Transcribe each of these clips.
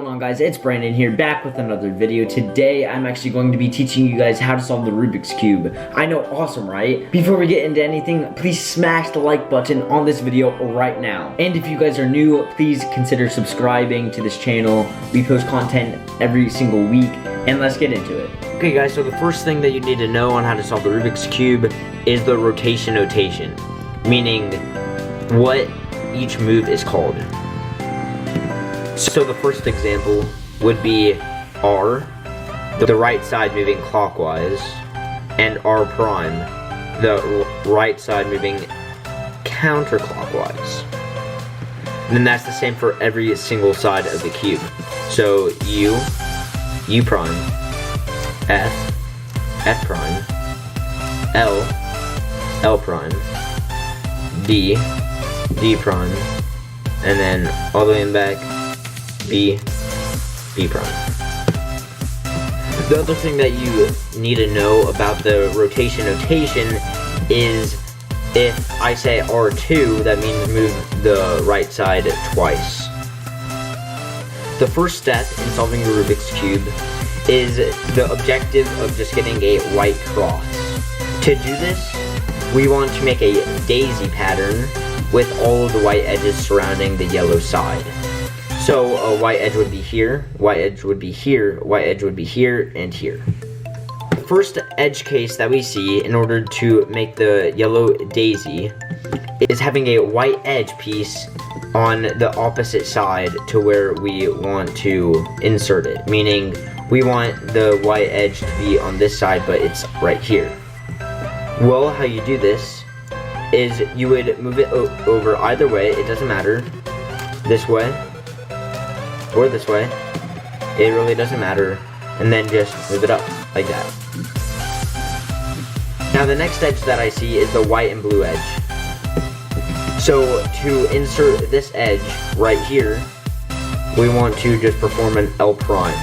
going on, guys? It's Brandon here, back with another video. Today I'm actually going to be teaching you guys how to solve the Rubik's Cube. I know, awesome, right? Before we get into anything, please smash the like button on this video right now. And if you guys are new, please consider subscribing to this channel. We post content every single week, and let's get into it. Okay guys, so the first thing that you need to know on how to solve the Rubik's Cube is the rotation notation, meaning what each move is called. So the first example would be R, the right side moving clockwise, and R prime, the right side moving counterclockwise. And then that's the same for every single side of the cube. So U, U prime, F, F prime, L, L prime, D, D prime, and then all the way in back, B, B prime. The other thing that you need to know about the rotation notation is if I say R2, that means move the right side twice. The first step in solving the Rubik's Cube is the objective of just getting a white cross. To do this, we want to make a daisy pattern with all of the white edges surrounding the yellow side. So a white edge would be here, white edge would be here, white edge would be here, and here. The first edge case that we see in order to make the yellow daisy is having a white edge piece on the opposite side to where we want to insert it, meaning we want the white edge to be on this side, but it's right here. Well, how you do this is you would move it over either way, it doesn't matter, this way or this way, it really doesn't matter, and then just move it up like that. Now the next edge that I see is the white and blue edge. So to insert this edge right here, we want to just perform an L prime,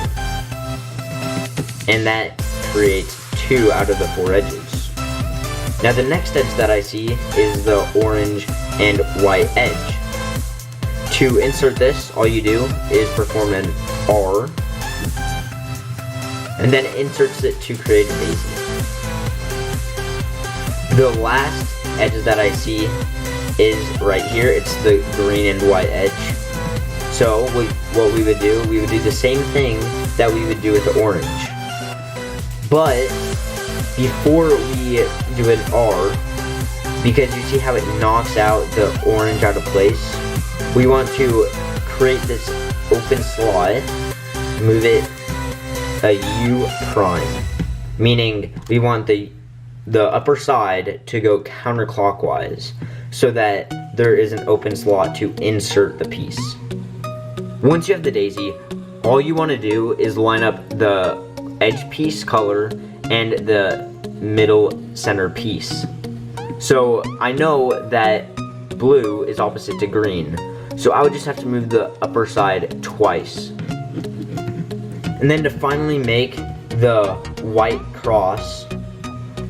and that creates 2 out of the 4 edges. Now the next edge that I see is the orange and white edge. To insert this, all you do is perform an R, and then it inserts it to create a daisy. The last edge that I see is right here. It's the green and white edge. So what we would do the same thing that we would do with the orange. But before we do an R, because you see how it knocks out the orange out of place, we want to create this open slot, move it a U prime, meaning we want the upper side to go counterclockwise so that there is an open slot to insert the piece. Once you have the daisy, all you want to do is line up the edge piece color and the middle center piece. So I know that blue is opposite to green, so I would just have to move the upper side twice. And then to finally make the white cross,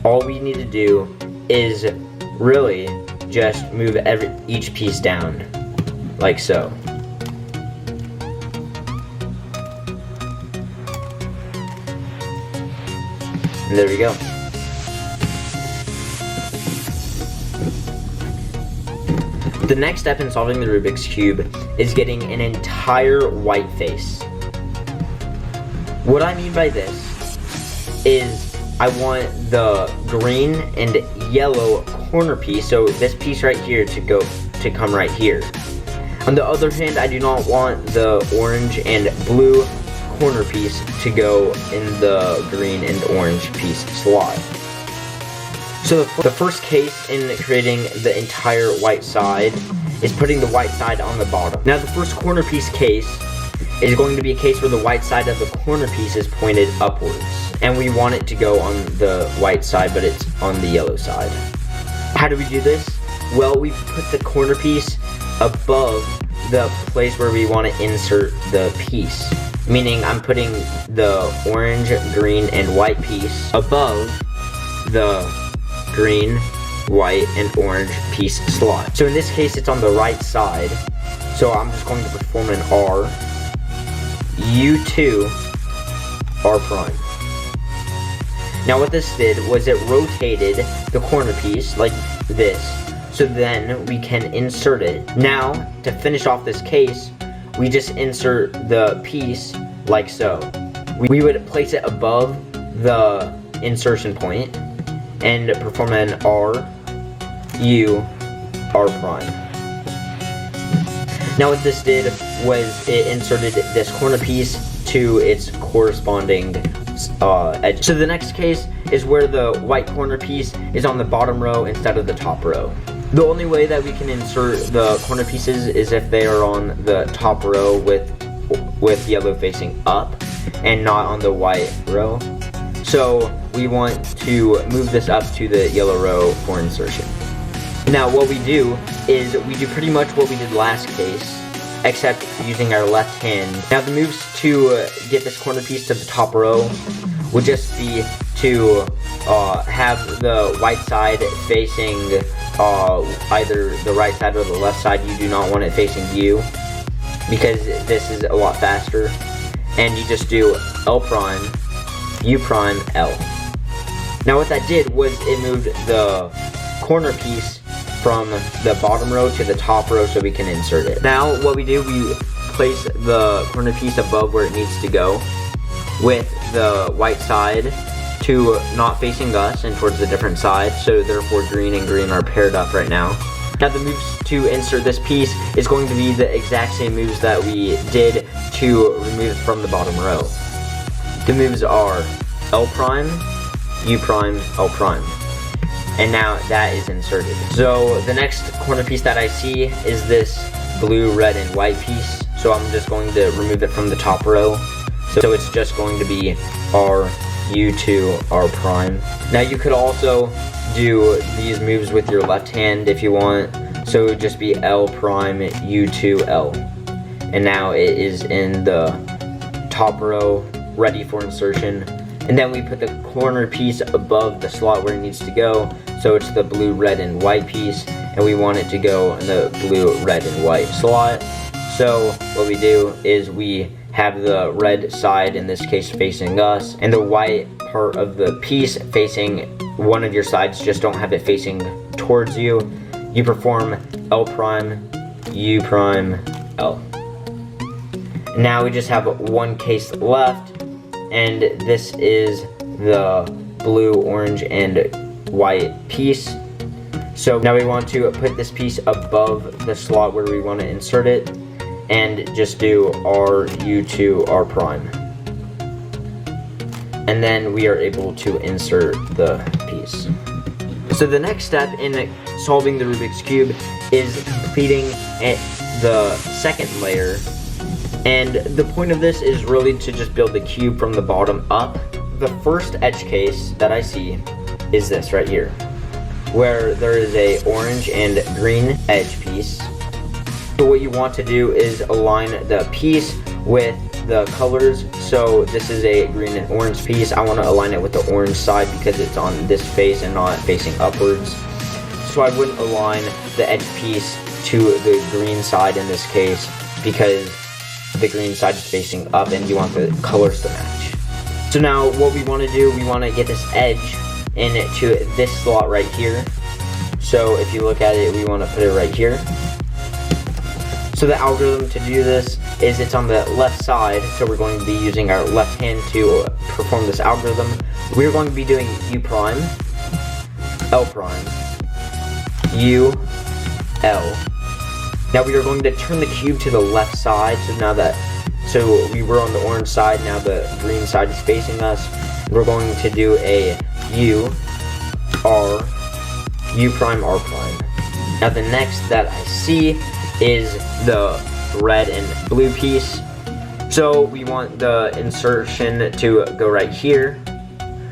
all we need to do is really just move each piece down, like so. And there we go. The next step in solving the Rubik's Cube is getting an entire white face. What I mean by this is I want the green and yellow corner piece, so this piece right here to come right here. On the other hand, I do not want the orange and blue corner piece to go in the green and orange piece slot. So the first case in creating the entire white side is putting the white side on the bottom. Now the first corner piece case is going to be a case where the white side of the corner piece is pointed upwards, and we want it to go on the white side, but it's on the yellow side. How do we do this? Well, we put the corner piece above the place where we want to insert the piece, meaning I'm putting the orange, green, and white piece above the green, white, and orange piece slot. So in this case, it's on the right side, so I'm just going to perform an R, U2 R prime. Now what this did was it rotated the corner piece like this, so then we can insert it. Now, to finish off this case, we just insert the piece like so. We would place it above the insertion point and perform an R, U, R prime. Now what this did was it inserted this corner piece to its corresponding edge. So the next case is where the white corner piece is on the bottom row instead of the top row. The only way that we can insert the corner pieces is if they are on the top row with yellow facing up and not on the white row. So we want to move this up to the yellow row for insertion. Now what we do is we do pretty much what we did last case, except using our left hand. Now the moves to get this corner piece to the top row would just be to have the white side facing either the right side or the left side. You do not want it facing you, because this is a lot faster. And you just do L prime, U prime, L. Now what that did was it moved the corner piece from the bottom row to the top row so we can insert it. Now what we do, we place the corner piece above where it needs to go with the white side to not facing us and towards the different side, so therefore green and green are paired up right now. Now the moves to insert this piece is going to be the exact same moves that we did to remove it from the bottom row. The moves are L prime, U prime, L prime. And now that is inserted. So the next corner piece that I see is this blue, red, and white piece. So I'm just going to remove it from the top row. So it's just going to be R, U2, R prime. Now you could also do these moves with your left hand if you want. So it would just be L prime, U2, L. And now it is in the top row, ready for insertion. And then we put the corner piece above the slot where it needs to go. So it's the blue, red, and white piece, and we want it to go in the blue, red, and white slot. So what we do is we have the red side, in this case, facing us, and the white part of the piece facing one of your sides. Just don't have it facing towards you. You perform L prime, U prime, L. Now we just have one case left, and this is the blue, orange, and white piece. So now we want to put this piece above the slot where we want to insert it and just do R, U2, R prime. And then we are able to insert the piece. So the next step in solving the Rubik's Cube is completing the second layer. And the point of this is really to just build the cube from the bottom up. The first edge case that I see is this right here, where there is a orange and green edge piece. So what you want to do is align the piece with the colors. So this is a green and orange piece. I want to align it with the orange side because it's on this face and not facing upwards. So I wouldn't align the edge piece to the green side in this case, because the green side is facing up and you want the colors to match. So now what we want to do, we want to get this edge into this slot right here. So if you look at it, we want to put it right here. So the algorithm to do this is it's on the left side, so we're going to be using our left hand to perform this algorithm. We're going to be doing U prime, L prime, U, L. Now we are going to turn the cube to the left side, so we were on the orange side, now the green side is facing us. We're going to do a U, R, U prime, R prime. Now the next that I see is the red and blue piece. So we want the insertion to go right here.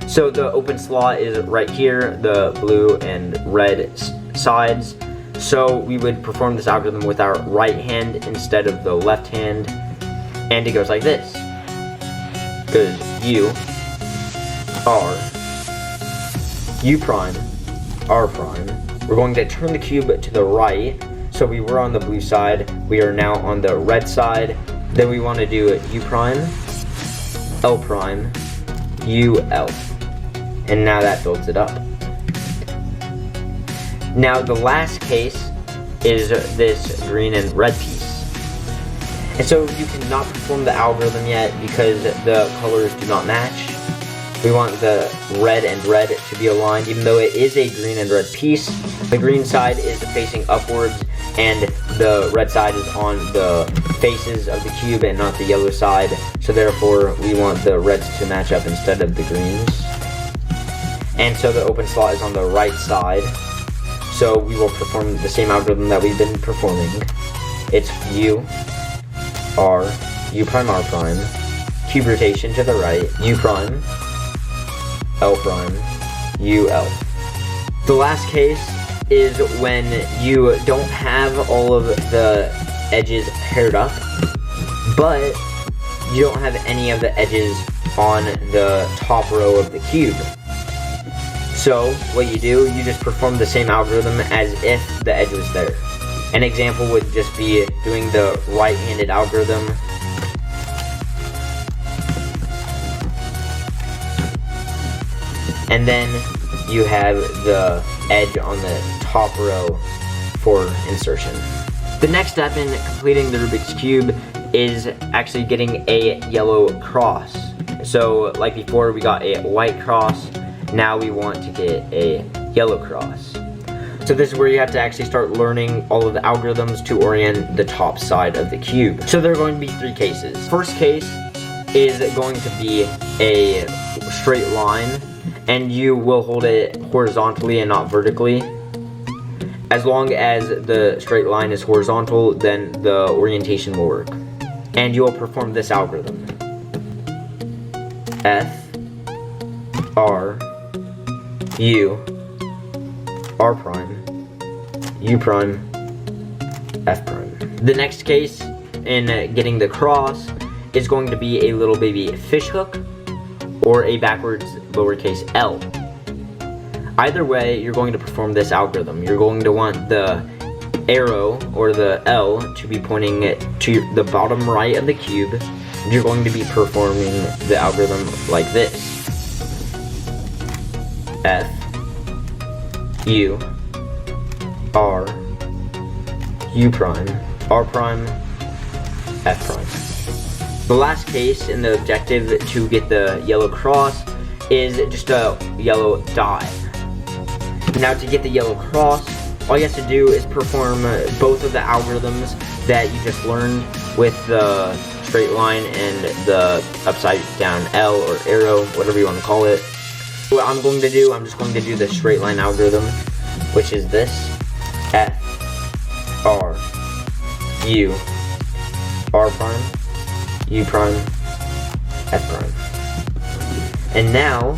So the open slot is right here, the blue and red sides. So we would perform this algorithm with our right hand instead of the left hand. And it goes like this. It goes U, R, U prime, R prime. We're going to turn the cube to the right. So we were on the blue side, we are now on the red side. Then we want to do U prime, L prime, U, L. And now that builds it up. Now the last case is this green and red piece. And so you cannot perform the algorithm yet because the colors do not match. We want the red and red to be aligned, even though it is a green and red piece. The green side is facing upwards and the red side is on the faces of the cube and not the yellow side. So therefore we want the reds to match up instead of the greens. And so the open slot is on the right side. So we will perform the same algorithm that we've been performing. It's U, R, U prime, R prime, cube rotation to the right, U prime, L prime, U, L. The last case is when you don't have all of the edges paired up, but you don't have any of the edges on the top row of the cube. So what you do, you just perform the same algorithm as if the edge was there. An example would just be doing the right-handed algorithm. And then you have the edge on the top row for insertion. The next step in completing the Rubik's Cube is actually getting a yellow cross. So like before we got a white cross, now we want to get a yellow cross. So this is where you have to actually start learning all of the algorithms to orient the top side of the cube. So there are going to be three cases. First case is going to be a straight line, and you will hold it horizontally and not vertically. As long as the straight line is horizontal, then the orientation will work. And you will perform this algorithm. F, R, U, R prime, U prime, F prime. The next case in getting the cross is going to be a little baby fish hook or a backwards lowercase l. Either way, you're going to perform this algorithm. You're going to want the arrow or the L to be pointing to the bottom right of the cube. And you're going to be performing the algorithm like this. F, U, R, U prime, R prime, F prime. The last case in the objective to get the yellow cross is just a yellow dot. Now to get the yellow cross, all you have to do is perform both of the algorithms that you just learned with the straight line and the upside down L or arrow, whatever you want to call it. What I'm going to do, I'm just going to do the straight line algorithm, which is this. F, R, U, R prime, U prime, F prime. And now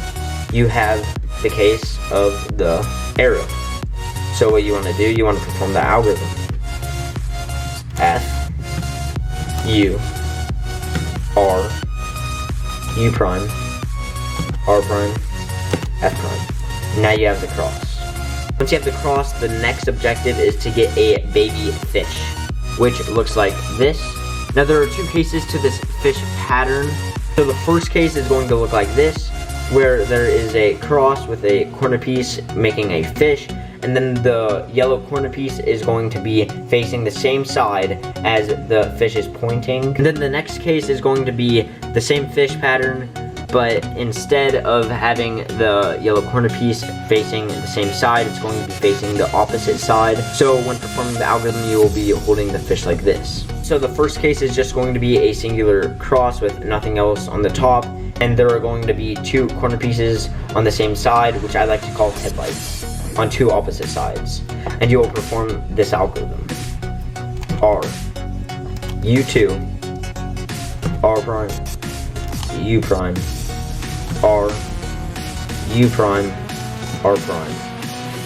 you have the case of the arrow. So what you want to do, you want to perform the algorithm. F, U, R, U prime, R prime, F prime. Now you have the cross. Once you have the cross, the next objective is to get a baby fish, which looks like this. Now there are two cases to this fish pattern. So the first case is going to look like this, where there is a cross with a corner piece making a fish, and then the yellow corner piece is going to be facing the same side as the fish is pointing. And then the next case is going to be the same fish pattern, but instead of having the yellow corner piece facing the same side, it's going to be facing the opposite side. So when performing the algorithm, you will be holding the fish like this. So the first case is just going to be a singular cross with nothing else on the top, and there are going to be two corner pieces on the same side, which I like to call headlights, on two opposite sides. And you will perform this algorithm. R, U2, R prime, U prime, R, U prime, R prime.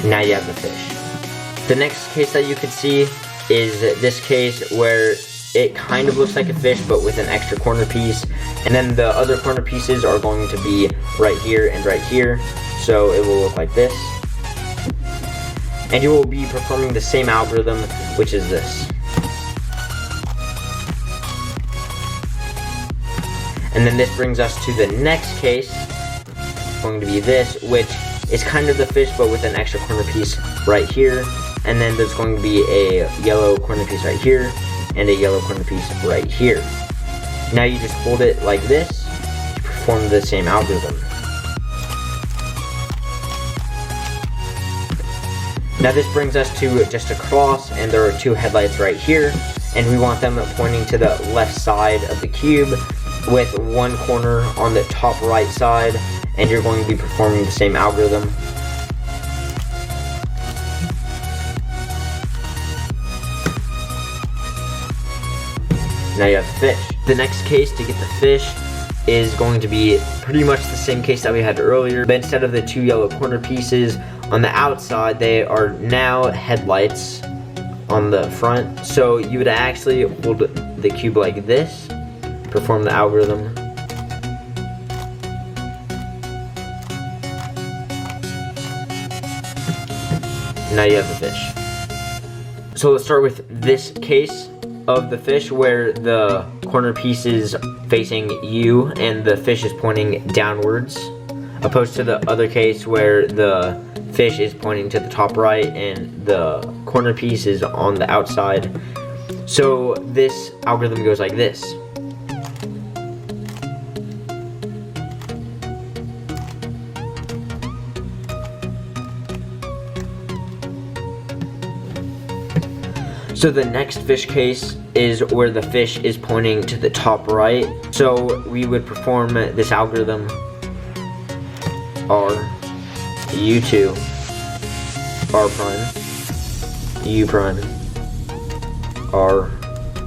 Now you have the fish. The next case that you could see is this case where it kind of looks like a fish but with an extra corner piece, and then the other corner pieces are going to be right here and right here, so it will look like this. And you will be performing the same algorithm, which is this. And then this brings us to the next case. It's going to be this, which is kind of the fish, but with an extra corner piece right here. And then there's going to be a yellow corner piece right here, and a yellow corner piece right here. Now you just hold it like this to perform the same algorithm. Now this brings us to just a cross, and there are two headlights right here, and we want them pointing to the left side of the cube with one corner on the top right side, and you're going to be performing the same algorithm. Now you have the fish. The next case to get the fish is going to be pretty much the same case that we had earlier, but instead of the two yellow corner pieces on the outside, they are now headlights on the front. So you would actually hold the cube like this, perform the algorithm. Now you have the fish. So let's start with this case of the fish where the corner piece is facing you and the fish is pointing downwards, opposed to the other case where the fish is pointing to the top right and the corner piece is on the outside. So this algorithm goes like this. So the next fish case is where the fish is pointing to the top right. So we would perform this algorithm. R, U2, R prime, U prime, R,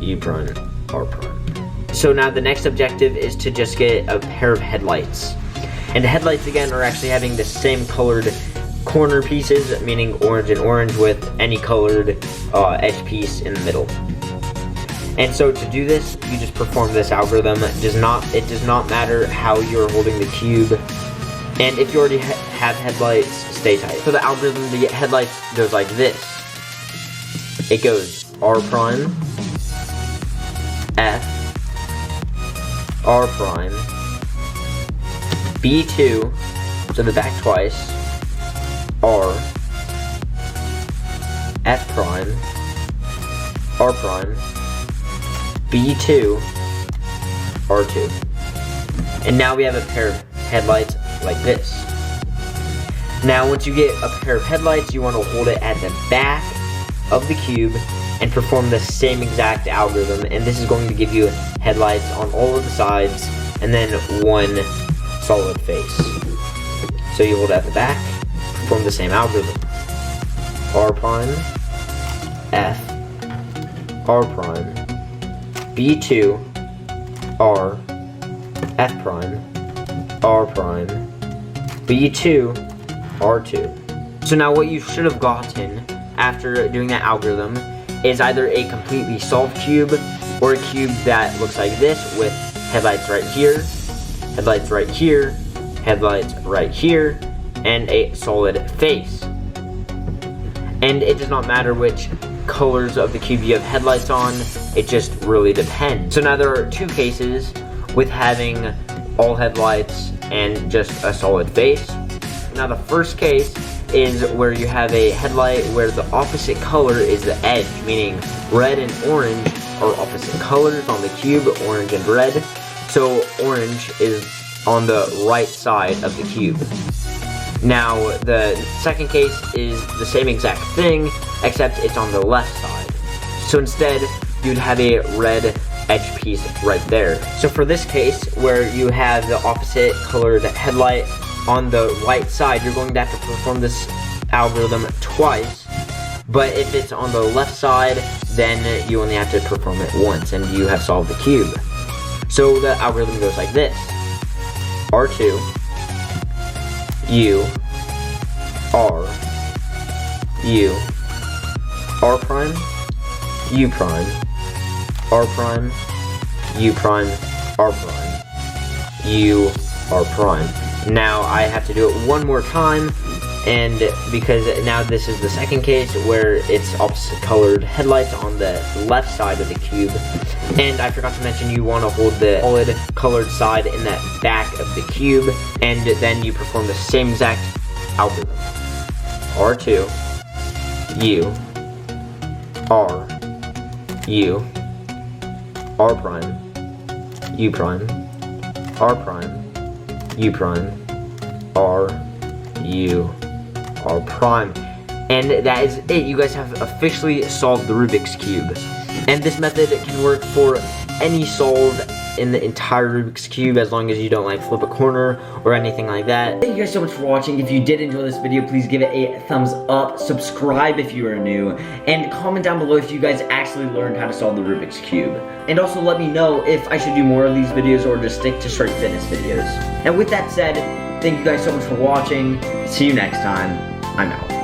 U prime, R prime. So now the next objective is to just get a pair of headlights. And the headlights again are actually having the same colored corner pieces, meaning orange and orange, with any colored edge piece in the middle. And so to do this, you just perform this algorithm. It does not matter how you're holding the cube. And if you already have headlights, stay tight. So the algorithm to get headlights goes like this. It goes R prime, F, R prime, B2, so the back twice, R, F prime, R prime, B2, R2. And now we have a pair of headlights like this. Now once you get a pair of headlights, you want to hold it at the back of the cube and perform the same exact algorithm, and this is going to give you headlights on all of the sides and then one solid face. So you hold it at the back, perform the same algorithm. R prime, F, R prime, B2, R, F prime, R prime, B2, R2. So now what you should have gotten after doing that algorithm is either a completely solved cube or a cube that looks like this with headlights right here, headlights right here, headlights right here, and a solid face. And it does not matter which colors of the cube you have headlights on, it just really depends. So now there are two cases with having all headlights and just a solid face. Now the first case is where you have a headlight where the opposite color is the edge, meaning red and orange are opposite colors on the cube, orange and red. So orange is on the right side of the cube. Now the second case is the same exact thing, except it's on the left side. So instead, you'd have a red edge piece right there. So for this case, where you have the opposite colored headlight on the right side, you're going to have to perform this algorithm twice. But if it's on the left side, then you only have to perform it once, and you have solved the cube. So the algorithm goes like this. R2, U, R, U, R prime, U prime, R prime, U prime, R prime, U, R prime. Now I have to do it one more time, and because now this is the second case where it's opposite colored headlights on the left side of the cube, And I forgot to mention, you want to hold the solid colored side in that back of the cube, and then you perform the same exact algorithm. R2, U, R, U, R prime, U prime, R prime, U prime, R, U, R prime. And that is it. You guys have officially solved the Rubik's Cube. And this method can work for any solve in the entire Rubik's Cube, as long as you don't like flip a corner or anything like that. Thank you guys so much for watching. If you did enjoy this video, please give it a thumbs up, subscribe if you are new, and comment down below if you guys actually learned how to solve the Rubik's Cube. And also let me know if I should do more of these videos or just stick to straight fitness videos. And with that said, thank you guys so much for watching. See you next time. I'm out.